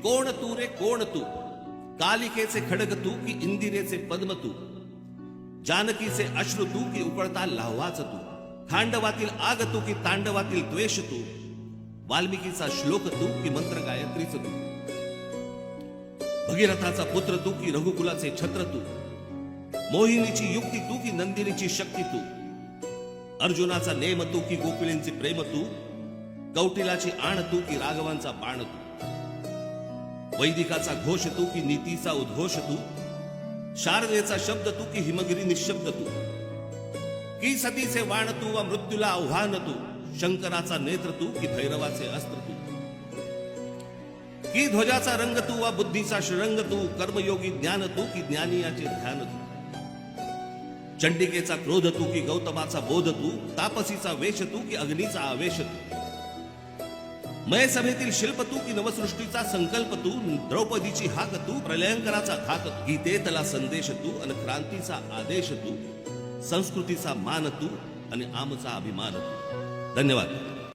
कोण तू रे कोण तू, कालिकेचे खडग तू की इंदिरेचे पद्म तू, जानकीचे अश्रू तू की उकळता लाव्हाच तू, खांडवातील आग तू की तांडवातील द्वेष तू, वाल्मिकीचा श्लोक तू की मंत्र गायत्रीच तू, भगीरथाचा पुत्र तू की रघुकुलाचे छत्र तू, मोहिनीची युक्ती तू की नंदिनीची शक्ती तू, अर्जुनाचा नेम तू की गोकुळींचे प्रेम तू, कौटिलाची आण तू की राघवांचा बाण तू, वैदिकाचा घोष तू की नीतीचा उद्घोष तू, शारदेचा शब्द तू की हिमगिरी निशब्द तू, की सतीचे वाण तू व मृत्यूला आव्हान तू, शंकराचा नेत्र तू की भैरवाचे अस्त्र तू, की ध्वजाचा रंग तू व बुद्धीचा श्रंग तू, कर्मयोगी ज्ञान तू की ज्ञानियाचे ध्यान तू, चंडिकेचा क्रोध तू की गौतमाचा बोध तू, तापसीचा वेश तू की अग्नीचा आवेश तू, मय सभेतील शिल्प तू की नवसृष्टीचा संकल्प तू, द्रौपदीची हाक तू प्रलयंकराचा धाक तू, गीतेतला संदेश तू आणि क्रांतीचा आदेश तू, संस्कृतीचा मान तू आणि आमचा अभिमान तू. धन्यवाद.